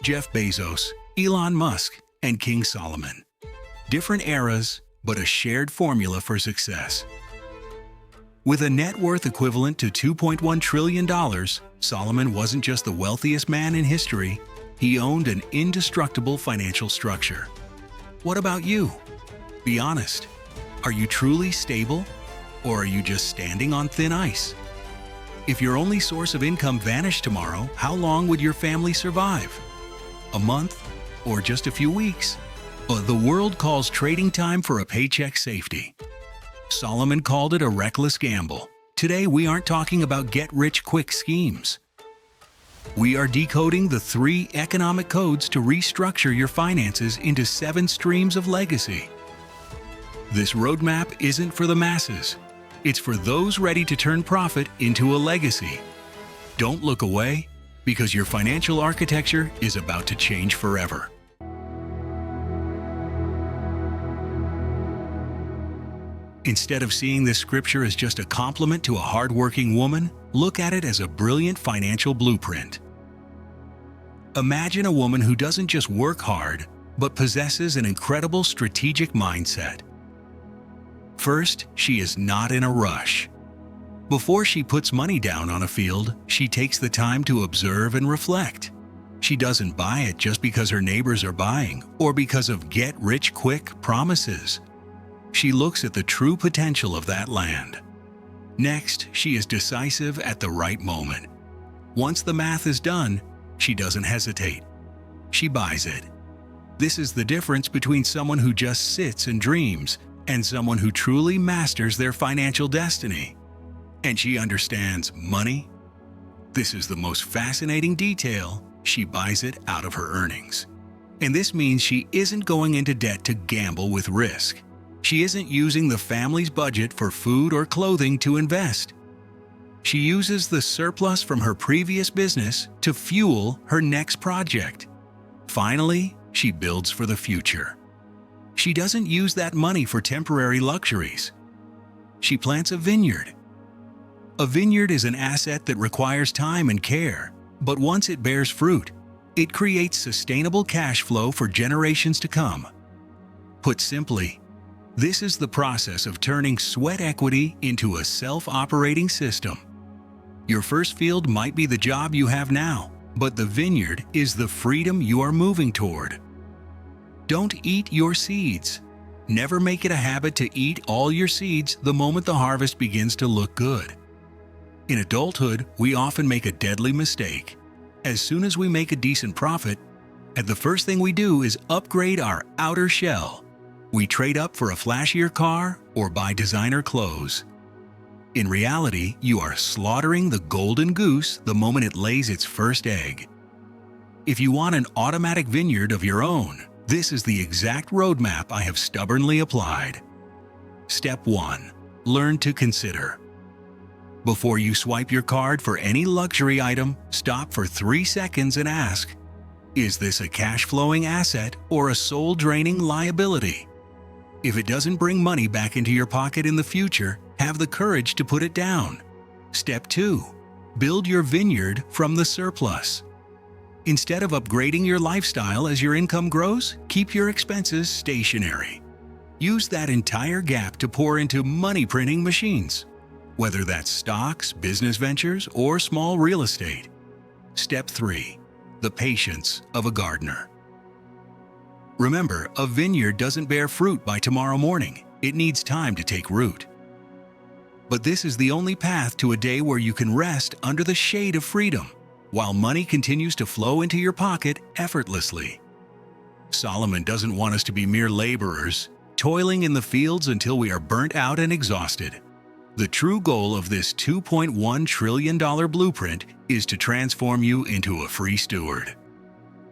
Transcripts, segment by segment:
Jeff Bezos, Elon Musk, and King Solomon. Different eras, but a shared formula for success. With a net worth equivalent to $2.1 trillion, Solomon wasn't just the wealthiest man in history, he owned an indestructible financial structure. What about you? Be honest. Are you truly stable? Or are you just standing on thin ice? If your only source of income vanished tomorrow, how long would your family survive? A month? Or just a few weeks? The world calls trading time for a paycheck safety. Solomon called it a reckless gamble. Today, we aren't talking about get-rich-quick schemes. We are decoding the 3 economic codes to restructure your finances into 7 streams of legacy. This roadmap isn't for the masses. It's for those ready to turn profit into a legacy. Don't look away, because your financial architecture is about to change forever. Instead of seeing this scripture as just a compliment to a hardworking woman, look at it as a brilliant financial blueprint. Imagine a woman who doesn't just work hard, but possesses an incredible strategic mindset. First, she is not in a rush. Before she puts money down on a field, she takes the time to observe and reflect. She doesn't buy it just because her neighbors are buying or because of get-rich-quick promises. She looks at the true potential of that land. Next, she is decisive at the right moment. Once the math is done, she doesn't hesitate. She buys it. This is the difference between someone who just sits and dreams and someone who truly masters their financial destiny. And she understands money. This is the most fascinating detail. She buys it out of her earnings. And this means she isn't going into debt to gamble with risk. She isn't using the family's budget for food or clothing to invest. She uses the surplus from her previous business to fuel her next project. Finally, she builds for the future. She doesn't use that money for temporary luxuries. She plants a vineyard. A vineyard is an asset that requires time and care, but once it bears fruit, it creates sustainable cash flow for generations to come. Put simply, this is the process of turning sweat equity into a self-operating system. Your first field might be the job you have now, but the vineyard is the freedom you are moving toward. Don't eat your seeds. Never make it a habit to eat all your seeds the moment the harvest begins to look good. In adulthood, we often make a deadly mistake. As soon as we make a decent profit, the first thing we do is upgrade our outer shell. We trade up for a flashier car or buy designer clothes. In reality, you are slaughtering the golden goose the moment it lays its first egg. If you want an automatic vineyard of your own, this is the exact roadmap I have stubbornly applied. Step 1. Learn to consider. Before you swipe your card for any luxury item, stop for 3 seconds and ask, is this a cash-flowing asset or a soul-draining liability? If it doesn't bring money back into your pocket in the future, have the courage to put it down. Step 2. Build your vineyard from the surplus. Instead of upgrading your lifestyle as your income grows, keep your expenses stationary. Use that entire gap to pour into money-printing machines, whether that's stocks, business ventures, or small real estate. Step 3. The patience of a gardener. Remember, a vineyard doesn't bear fruit by tomorrow morning. It needs time to take root. But this is the only path to a day where you can rest under the shade of freedom, while money continues to flow into your pocket effortlessly. Solomon doesn't want us to be mere laborers, toiling in the fields until we are burnt out and exhausted. The true goal of this $2.1 trillion blueprint is to transform you into a free steward.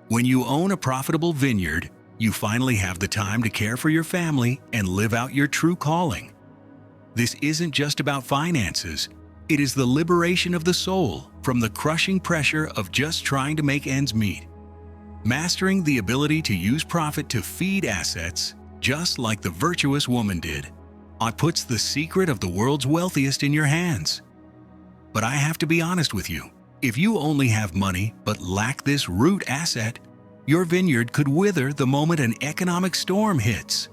When you own a profitable vineyard, you finally have the time to care for your family and live out your true calling. This isn't just about finances. It is the liberation of the soul from the crushing pressure of just trying to make ends meet. Mastering the ability to use profit to feed assets, just like the virtuous woman did, puts the secret of the world's wealthiest in your hands. But I have to be honest with you. If you only have money but lack this root asset, Your vineyard could wither the moment an economic storm hits.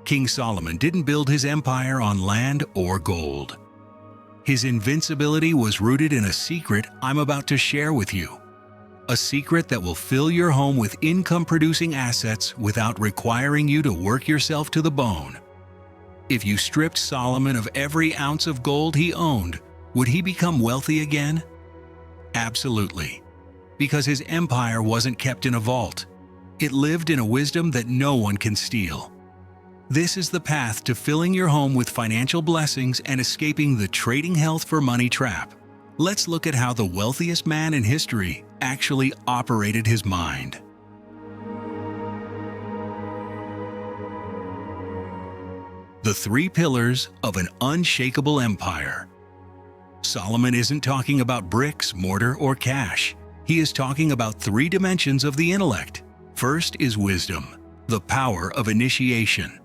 King Solomon didn't build his empire on land or gold. His invincibility was rooted in a secret I'm about to share with you. A secret that will fill your home with income-producing assets without requiring you to work yourself to the bone. If you stripped Solomon of every ounce of gold he owned, would he become wealthy again? Absolutely. Because his empire wasn't kept in a vault. It lived in a wisdom that no one can steal. This is the path to filling your home with financial blessings and escaping the trading health for money trap. Let's look at how the wealthiest man in history actually operated his mind. The 3 pillars of an unshakable empire. Solomon isn't talking about bricks, mortar, or cash. He is talking about 3 dimensions of the intellect. First is wisdom, the power of initiation.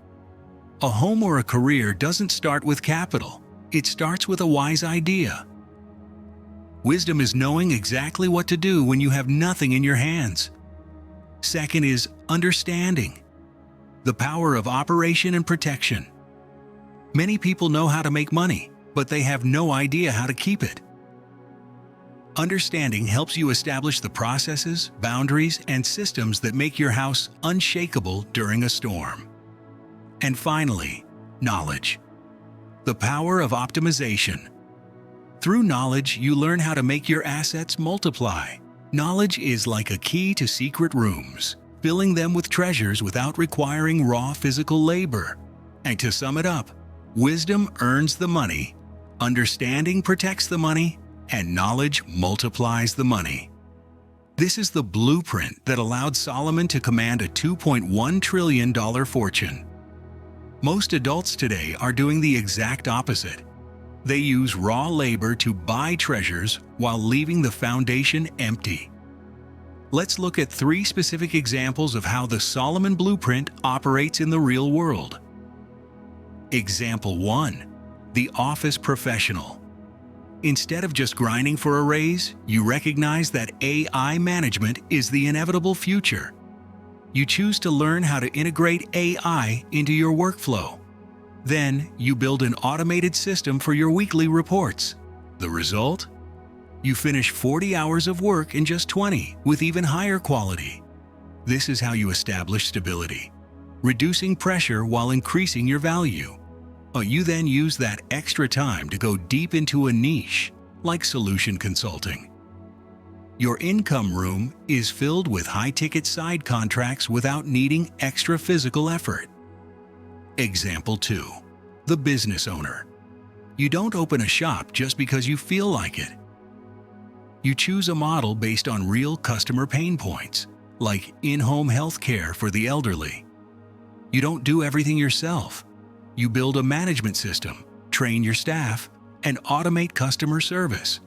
A home or a career doesn't start with capital. It starts with a wise idea. Wisdom is knowing exactly what to do when you have nothing in your hands. Second is understanding, the power of operation and protection. Many people know how to make money, but they have no idea how to keep it. Understanding helps you establish the processes, boundaries, and systems that make your house unshakable during a storm. And finally, knowledge, the power of optimization. Through knowledge, you learn how to make your assets multiply. Knowledge is like a key to secret rooms, filling them with treasures without requiring raw physical labor. And to sum it up, wisdom earns the money, understanding protects the money, and knowledge multiplies the money. This is the blueprint that allowed Solomon to command a $2.1 trillion fortune. Most adults today are doing the exact opposite. They use raw labor to buy treasures while leaving the foundation empty. Let's look at 3 specific examples of how the Solomon blueprint operates in the real world. Example 1. The office professional. Instead of just grinding for a raise, you recognize that AI management is the inevitable future. You choose to learn how to integrate AI into your workflow. Then, you build an automated system for your weekly reports. The result? You finish 40 hours of work in just 20, with even higher quality. This is how you establish stability, reducing pressure while increasing your value. You then use that extra time to go deep into a niche, like solution consulting. Your income room is filled with high-ticket side contracts without needing extra physical effort. Example 2. The business owner. You don't open a shop just because you feel like it. You choose a model based on real customer pain points, like in-home health care for the elderly. You don't do everything yourself. You build a management system, train your staff, and automate customer service.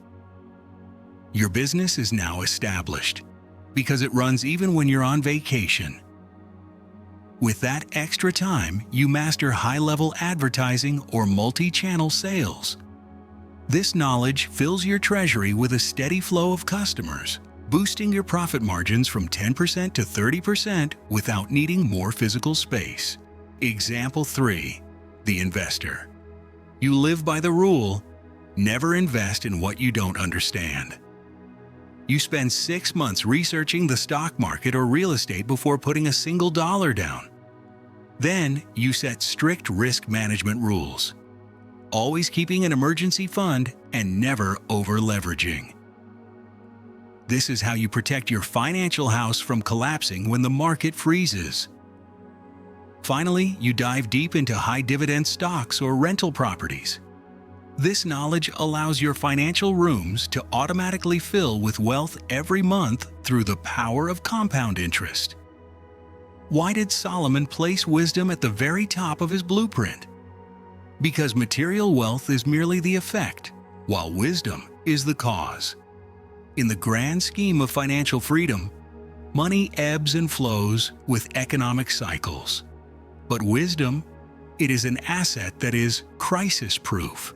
Your business is now established because it runs even when you're on vacation. With that extra time, you master high-level advertising or multi-channel sales. This knowledge fills your treasury with a steady flow of customers, boosting your profit margins from 10% to 30% without needing more physical space. Example 3. The investor. You live by the rule, never invest in what you don't understand. You spend 6 months researching the stock market or real estate before putting a single dollar down. Then, you set strict risk management rules, always keeping an emergency fund and never over-leveraging. This is how you protect your financial house from collapsing when the market freezes. Finally, you dive deep into high-dividend stocks or rental properties. This knowledge allows your financial rooms to automatically fill with wealth every month through the power of compound interest. Why did Solomon place wisdom at the very top of his blueprint? Because material wealth is merely the effect, while wisdom is the cause. In the grand scheme of financial freedom, money ebbs and flows with economic cycles. But wisdom, it is an asset that is crisis-proof.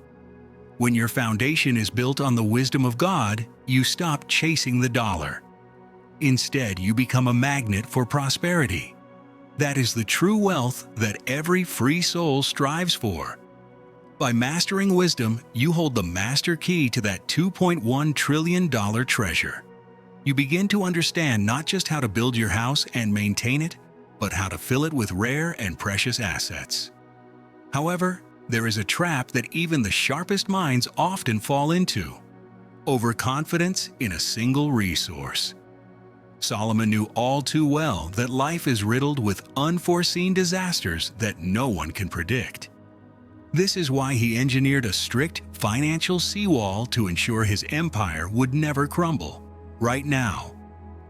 When your foundation is built on the wisdom of God, you stop chasing the dollar. Instead, you become a magnet for prosperity. That is the true wealth that every free soul strives for. By mastering wisdom, you hold the master key to that $2.1 trillion treasure. You begin to understand not just how to build your house and maintain it, but how to fill it with rare and precious assets. However, there is a trap that even the sharpest minds often fall into: overconfidence in a single resource. Solomon knew all too well that life is riddled with unforeseen disasters that no one can predict. This is why he engineered a strict financial seawall to ensure his empire would never crumble. Right now,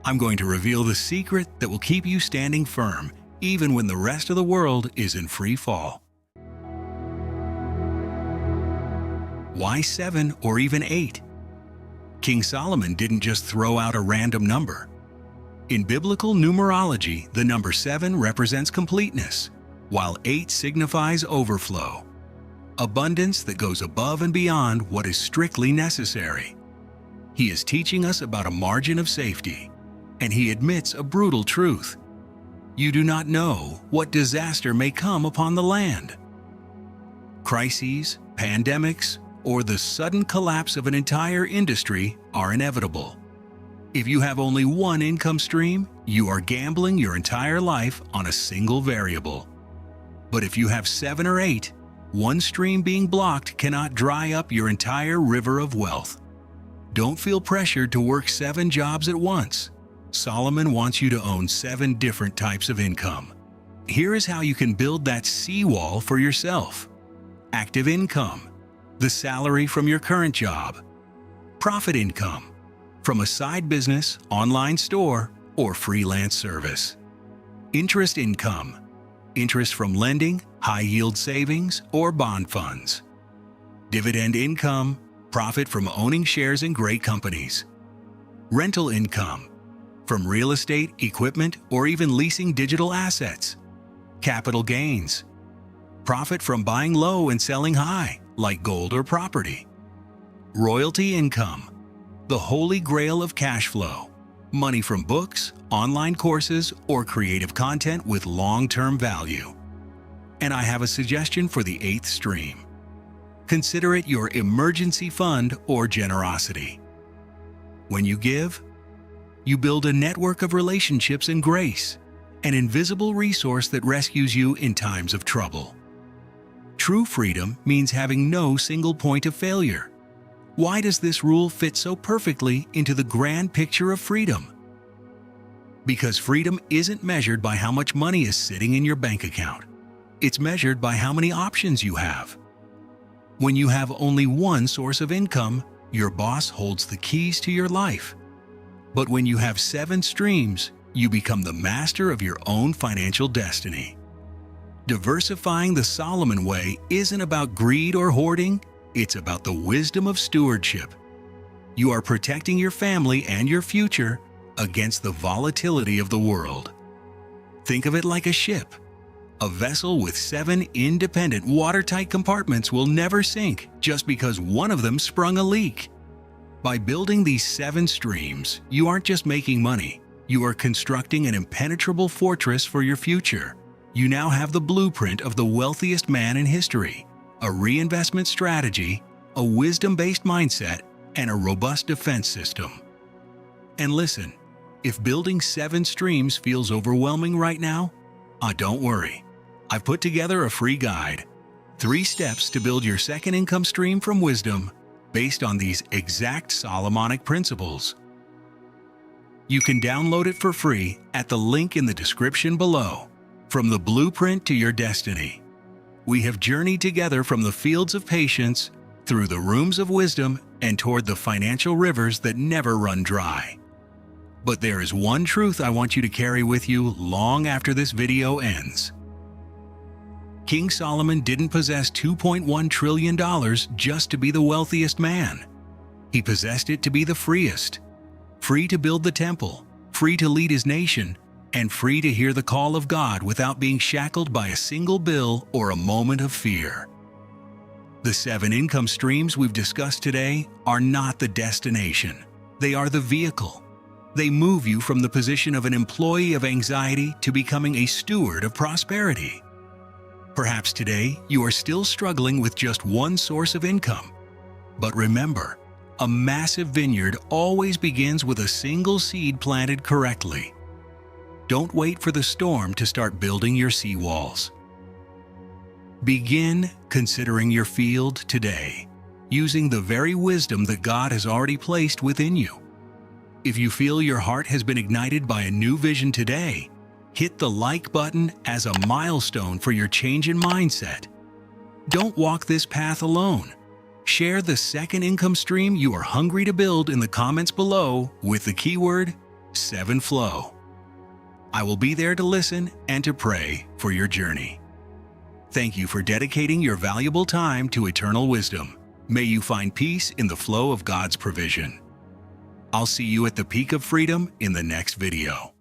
I'm going to reveal the secret that will keep you standing firm even when the rest of the world is in free fall. Why 7 or even 8? King Solomon didn't just throw out a random number. In biblical numerology, the number 7 represents completeness, while 8 signifies overflow, abundance that goes above and beyond what is strictly necessary. He is teaching us about a margin of safety, and he admits a brutal truth. You do not know what disaster may come upon the land. Crises, pandemics, or the sudden collapse of an entire industry are inevitable. If you have only one income stream, you are gambling your entire life on a single variable. But if you have 7 or 8, one stream being blocked cannot dry up your entire river of wealth. Don't feel pressured to work 7 jobs at once. Solomon wants you to own 7 different types of income. Here is how you can build that seawall for yourself. Active income, the salary from your current job. Profit income, from a side business, online store, or freelance service. Interest income, interest from lending, high-yield savings, or bond funds. Dividend income, profit from owning shares in great companies. Rental income, from real estate, equipment, or even leasing digital assets. Capital gains, profit from buying low and selling high, like gold or property. Royalty income, the holy grail of cash flow, money from books, online courses, or creative content with long-term value. And I have a suggestion for the 8th stream. Consider it your emergency fund or generosity. When you give, you build a network of relationships and grace, an invisible resource that rescues you in times of trouble. True freedom means having no single point of failure. Why does this rule fit so perfectly into the grand picture of freedom? Because freedom isn't measured by how much money is sitting in your bank account. It's measured by how many options you have. When you have only one source of income, your boss holds the keys to your life. But when you have 7 streams, you become the master of your own financial destiny. Diversifying the Solomon way isn't about greed or hoarding, it's about the wisdom of stewardship. You are protecting your family and your future against the volatility of the world. Think of it like a ship. A vessel with 7 independent watertight compartments will never sink just because one of them sprung a leak. By building these 7 streams, you aren't just making money, you are constructing an impenetrable fortress for your future. You now have the blueprint of the wealthiest man in history, a reinvestment strategy, a wisdom-based mindset, and a robust defense system. And listen, if building 7 streams feels overwhelming right now, don't worry. I've put together a free guide, 3 steps to build your second income stream from wisdom based on these exact Solomonic principles. You can download it for free at the link in the description below. From the blueprint to your destiny, we have journeyed together from the fields of patience, through the rooms of wisdom, and toward the financial rivers that never run dry. But there is one truth I want you to carry with you long after this video ends. King Solomon didn't possess $2.1 trillion just to be the wealthiest man. He possessed it to be the freest. Free to build the temple, free to lead his nation, and free to hear the call of God without being shackled by a single bill or a moment of fear. The 7 income streams we've discussed today are not the destination. They are the vehicle. They move you from the position of an employee of anxiety to becoming a steward of prosperity. Perhaps today you are still struggling with just one source of income. But remember, a massive vineyard always begins with a single seed planted correctly. Don't wait for the storm to start building your seawalls. Begin considering your field today, using the very wisdom that God has already placed within you. If you feel your heart has been ignited by a new vision today, hit the like button as a milestone for your change in mindset. Don't walk this path alone. Share the second income stream you are hungry to build in the comments below with the keyword 7Flow. I will be there to listen and to pray for your journey. Thank you for dedicating your valuable time to eternal wisdom. May you find peace in the flow of God's provision. I'll see you at the peak of freedom in the next video.